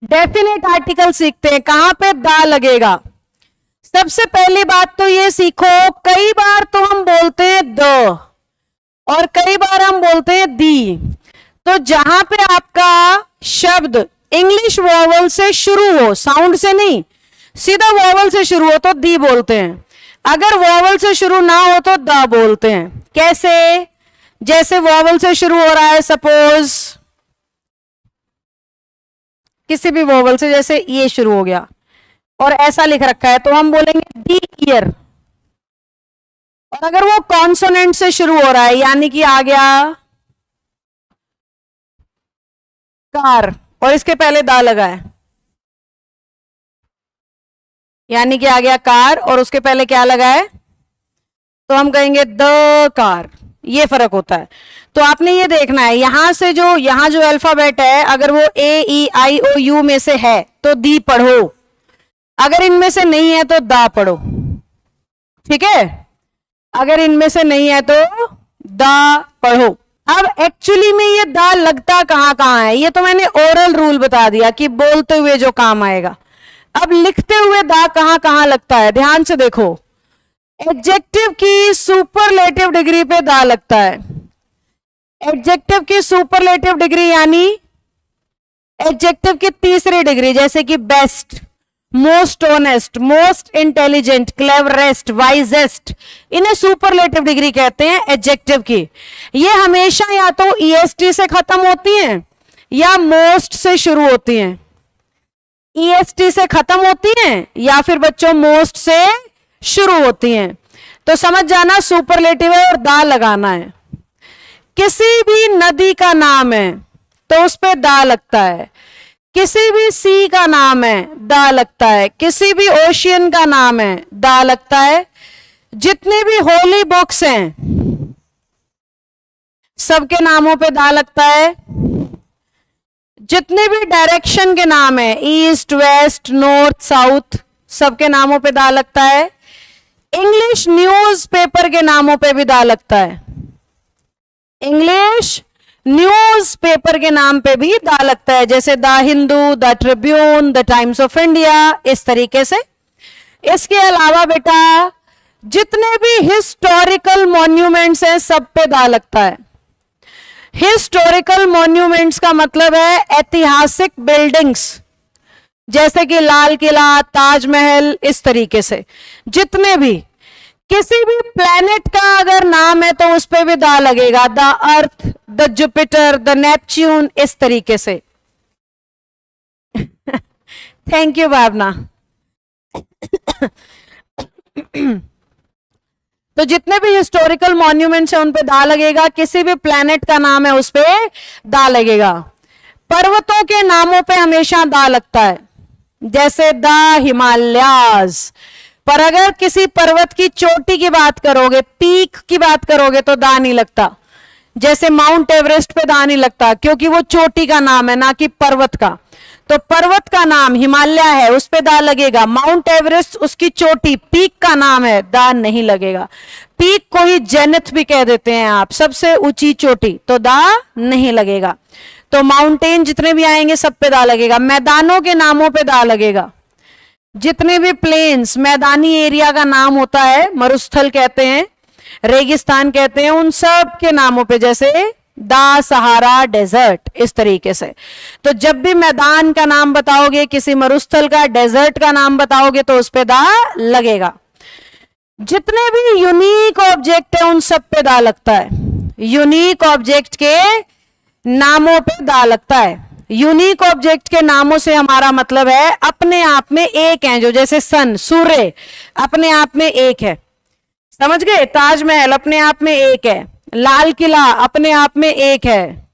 Definite article सीखते हैं, कहां पे दा लगेगा। सबसे पहली बात तो ये सीखो, कई बार तो हम बोलते हैं द और कई बार हम बोलते हैं दी। तो जहां पे आपका शब्द इंग्लिश वॉवल से शुरू हो, साउंड से नहीं, सीधा वॉवल से शुरू हो तो दी बोलते हैं। अगर वॉवल से शुरू ना हो तो द बोलते हैं। कैसे? जैसे वॉवल से शुरू हो रहा है, सपोज किसी भी वॉवल से, जैसे ये शुरू हो गया और ऐसा लिख रखा है तो हम बोलेंगे दी ईयर। और अगर वो कॉन्सोनेंट से शुरू हो रहा है, यानी कि आ गया कार और इसके पहले दा लगा है, यानी कि आ गया कार और उसके पहले क्या लगा है, तो हम कहेंगे द कार। ये फर्क होता है। तो आपने ये देखना है, यहां से जो यहां जो अल्फाबेट है, अगर वो ए ई आई ओ यू में से है तो दी पढ़ो, अगर इनमें से नहीं है तो दा पढ़ो। ठीक है? अगर इनमें से नहीं है तो दा पढ़ो। अब एक्चुअली में ये दा लगता कहां कहां है, ये तो मैंने ओरल रूल बता दिया कि बोलते हुए जो काम आएगा। अब लिखते हुए दा कहां कहां लगता है, ध्यान से देखो। एडजेक्टिव की सुपरलेटिव डिग्री पे दा लगता है। एडजेक्टिव की सुपरलेटिव डिग्री यानी एडजेक्टिव की तीसरी डिग्री, जैसे कि best, most honest, most intelligent, cleverest, wisest, इन्हें सुपरलेटिव डिग्री कहते हैं एडजेक्टिव की। ये हमेशा या तो ईएसटी से खत्म होती हैं या मोस्ट से शुरू होती हैं। ईएसटी से खत्म होती हैं या फिर बच्चों मोस्ट से शुरू होती हैं। तो समझ जाना सुपरलेटिव है और दा लगाना है। किसी भी नदी का नाम है तो उस पे दा लगता है। किसी भी सी का नाम है दा लगता है। किसी भी ओशियन का नाम है दा लगता है। जितने भी होली बुक्स हैं सबके नामों पे दा लगता है। जितने भी डायरेक्शन के नाम है, ईस्ट, वेस्ट, नॉर्थ, साउथ, सबके नामों पे दा लगता है। इंग्लिश न्यूज़पेपर के नामों पे भी दा लगता है। इंग्लिश न्यूज़पेपर के नाम पे भी दा लगता है, जैसे the Hindu, the Tribune, the times of India, इस तरीके से। इसके अलावा बेटा जितने भी हिस्टोरिकल मॉन्यूमेंट्स हैं सब पे दा लगता है। हिस्टोरिकल मॉन्यूमेंट्स का मतलब है ऐतिहासिक बिल्डिंग्स, जैसे कि लाल किला, ताजमहल, इस तरीके से। जितने भी किसी भी प्लेनेट का अगर नाम है तो उस पे भी दा लगेगा। The earth, the Jupiter, the Neptune, इस तरीके से। थैंक यू भावना। तो जितने भी हिस्टोरिकल मॉन्यूमेंट्स हैं उन पे दा लगेगा। किसी भी प्लेनेट का नाम है उस पे दा लगेगा। पर्वतों के नामों पे हमेशा दा लगता है, जैसे द हिमालयाज। पर अगर किसी पर्वत की चोटी की बात करोगे, पीक की बात करोगे तो दा नहीं लगता। जैसे माउंट एवरेस्ट पे दा नहीं लगता, क्योंकि वो चोटी का नाम है ना कि पर्वत का। तो पर्वत का नाम हिमालय है, उस पे दा लगेगा। माउंट एवरेस्ट उसकी चोटी, पीक का नाम है, दा नहीं लगेगा। पीक को ही जेनिथ भी कह देते हैं आप, सबसे ऊंची चोटी, तो दा नहीं लगेगा। तो माउंटेन जितने भी आएंगे सब पे दा लगेगा। मैदानों के नामों पे दा लगेगा। जितने भी प्लेन्स, मैदानी एरिया का नाम होता है, मरुस्थल कहते हैं, रेगिस्तान कहते हैं, उन सब के नामों पे, जैसे दा सहारा डेजर्ट, इस तरीके से। तो जब भी मैदान का नाम बताओगे, किसी मरुस्थल का, डेजर्ट का नाम बताओगे तो उस पे दा लगेगा। जितने भी यूनिक ऑब्जेक्ट है उन सब पे दा लगता है। यूनिक ऑब्जेक्ट के नामों पे दा लगता है। यूनिक ऑब्जेक्ट के नामों से हमारा मतलब है अपने आप में एक है, जो जैसे सन, सूर्य अपने आप में एक है, समझ गए। ताजमहल अपने आप में एक है। लाल किला अपने आप में एक है।